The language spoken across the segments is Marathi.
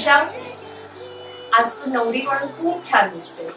दिशा, आज तू नवरी म्हणून खूप छान दिसतेस.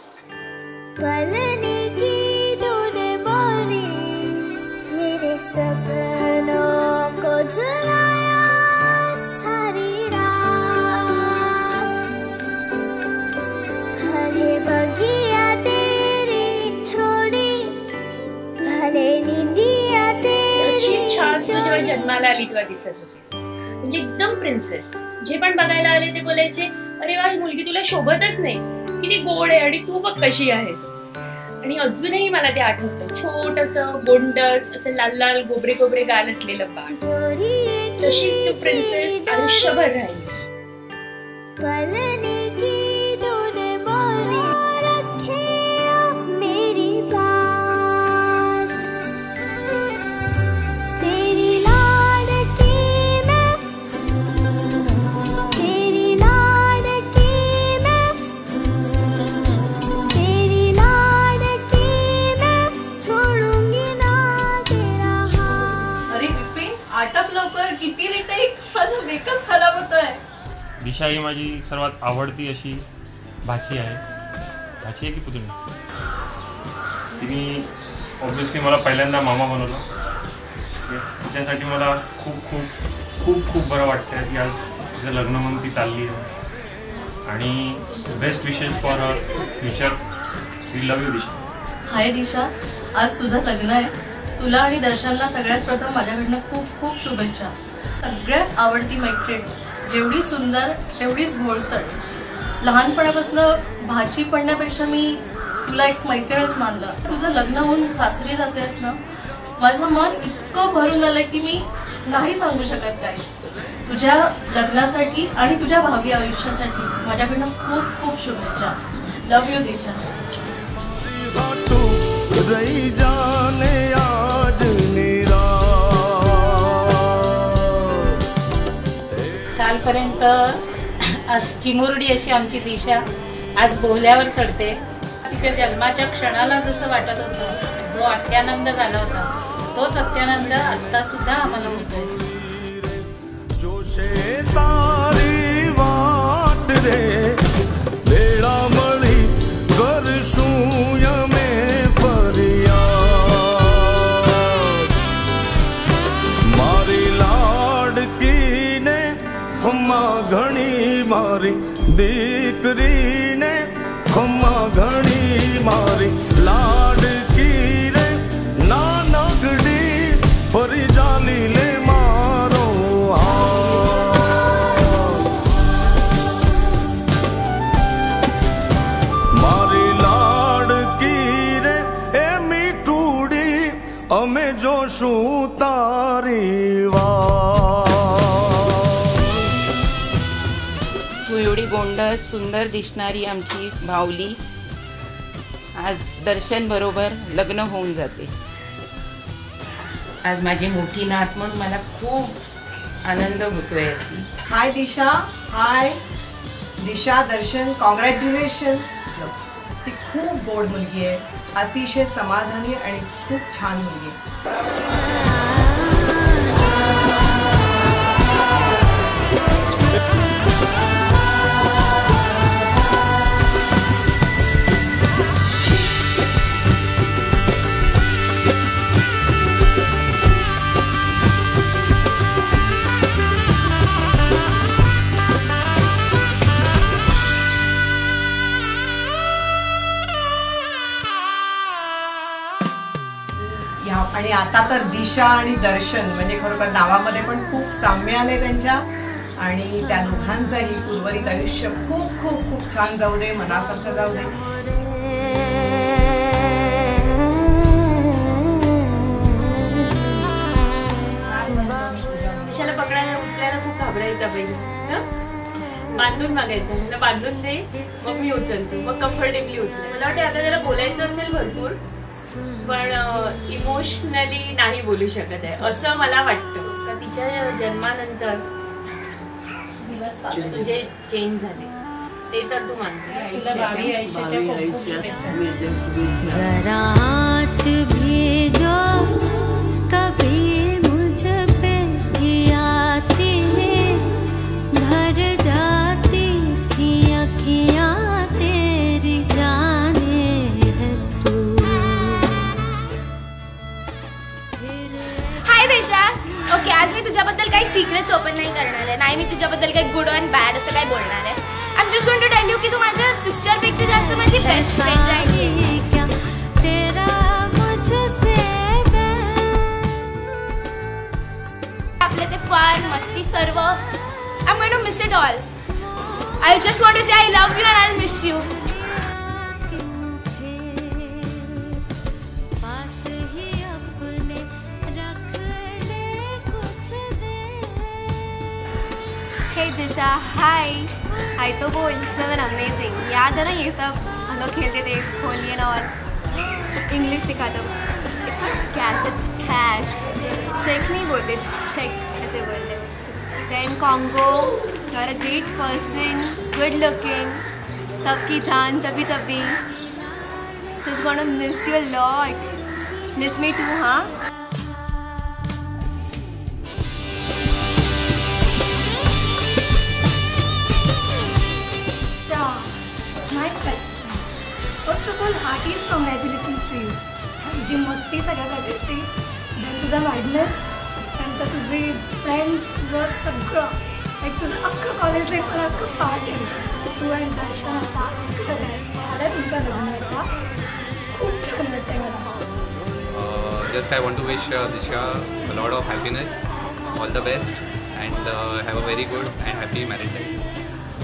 छान तू जेव्हा जन्माला आली तेव्हा दिसत होतीस, म्हणजे एकदम प्रिन्सेस. जे पण बघायला आले ते बोलायचे, अरे वा, ही मुलगी तुला शोभतच नाही, किती गोड आहे आणि तू बघ कशी आहेस. आणि अजूनही मला ते आठवतं, छोटंसं गोंडस असं लाल लाल गोबरे गोबरे गाल असलेलं बाळ. तशीच तू प्रिन्सेस आयुष्यभर राहिलीस. दिशा ही माझी सर्वात आवडती अशी भाची आहे. भाची आहे की पुतणी? तिने ऑब्विसली मला पहिल्यांदा मामा बनवलं. तिच्यासाठी मला खूप खूप खूप खूप बरं वाटतं की आज तिचं लग्न म्हणून ती चालली आहे. आणि best wishes for her future. We love you Disha. Hi Disha, आज तुझं लग्न आहे. तुला आणि दर्शनला सगळ्यात प्रथम माझ्याकडनं खूप खूप शुभेच्छा. सगळ्यात आवडती मैत्रीण, जेवढी सुंदर तेवढीच भोळसट. लहानपणापासून भाची पडण्यापेक्षा मी तुला एक मैत्रीणच मानलं. तुझं लग्न होऊन सासरी जातेस ना, माझं मन इतकं भरून आलं की मी नाही सांगू शकत काय. तुझ्या लग्नासाठी आणि तुझ्या भावी आयुष्यासाठी माझ्याकडनं खूप खूप शुभेच्छा. लव्ह यू दिशा. कालपर्यंत आज चिमुरडी अशी आमची दिशा आज बोहल्यावर चढते. तिच्या जन्माच्या क्षणाला जसं वाटत होतं, जो अत्यानंद झाला होता, तोच अत्यानंद आता सुद्धा आम्हाला होतोय. घणी मारी दीकरी ने खम्मा घणी मारी लाडकी रे नानगडी फरी जाली ले मारो मारी लाडकी रे ए मीठूडी अमे जोशू तारी एवढी गोंडस सुंदर दिसणारी आमची भावली आज दर्शन बरोबर लग्न होऊन जाते. आज माझी मोठी नात म्हणून मला खूप आनंद होतोय. हाय दिशा. हाय दिशा, दर्शन, कॉंग्रॅच्युलेशन. ती खूप गोड मुलगी आहे, अतिशय समाधानी आणि खूप छान मुलगी आहे. आणि आता तर दिशा आणि दर्शन म्हणजे खरोखर नावामध्ये पण खूप साम्य आले त्यांच्या. आणि त्या दोघांचंही उर्वरित आयुष्य खूप खूप खूप छान जाऊ दे, मनासारखं जाऊ दे. दिशाला पकडायला उचलायला खूप घाबरायचा पहिले. बांधून मागायचं, मला बांधून दे, मग मी उचलतो, मग कम्फर्टेबली उचलते. मला वाटतं आता त्याला बोलायचं असेल भरपूर, पण इमोशनली नाही बोलू शकत आहे असं मला वाटतं. तिच्या जन्मानंतर दिवस तुझे चेंज झाले ते तर तू मानतो. मुझ पे आती है भर जाती मी तुझ्याबद्दल काही सिक्रेट्स ओपन नाही करणार आहे, नाही मी तुझ्याबद्दल काही गुड अँड बॅड असं काही बोलणार आहे. I am just going to tell you की तू माझ्या सिस्टरपेक्षा जास्त माझी बेस्ट फ्रेंड आहे. आपले ते फन मस्ती सर्व I am going to miss it all. I just want to say I love you and I will miss you. Hey Disha, hi. Hi तो बोल. It's amazing. याद है ना ये सब हम लोग खेलते थे होली and all. English सिखाता हूँ. It's not cat, it's cash. Check नहीं बोलते, it's check ऐसे बोलते. Then Congo, you're a great person, good looking. सबकी जान chubby chubby. Just gonna miss you a lot. Miss me too, हाँ? First of all heartiest congratulations to you. तुझी मस्ती सगळ्या प्रकारची, देन तुझा वाईडनेस, त्यानंतर तुझे फ्रेंड्स, तुझं सगळं लाईक तुझं अख्खं कॉलेज लाईफ मला अख्खं पार्ट आहे. तू अँड दर्शन आता अख्खं काय झालं तुमचं लग्न आता खूप छान वाटतंय मला. Just I want to wish Disha a lot of happiness, all the best and have a very good and happy married life.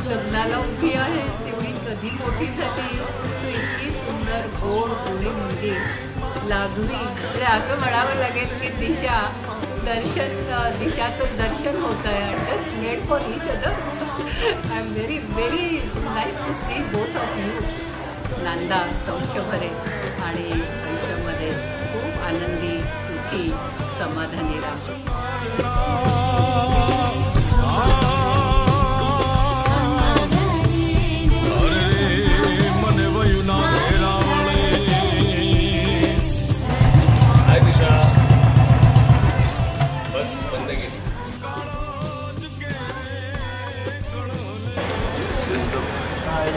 लग्नाला उभी आहे एवढी कधी मोठी झाली, तू इतकी सुंदर गोड गोडी मुलगी लागली. म्हणजे असं म्हणावं लागेल की दिशाचं दर्शन होत आहे. Just made for each other. I am very very nice to see both of you. नांदा सौख्य भरे आणि आयुष्यामध्ये खूप आनंदी सुखी समाधानी राहा.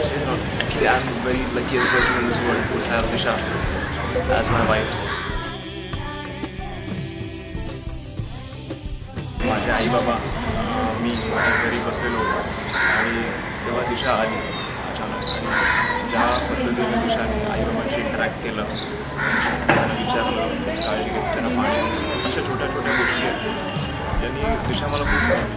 She's not. Actually, I'm the very luckiest person in this world to have Disha as my wife. माझे आई बाबा मी माझ्या घरी बसलेलो होतो आणि तेव्हा दिशा आली अचानक आणि ज्या पद्धतीने दिशाने आई बाबांशी इंटरॅक्ट केलं, त्यांना विचारलं, काळजी घेतली, त्यांना पाणी, अशा छोट्या छोट्या गोष्टी आहेत ज्यांनी दिशा मला खूप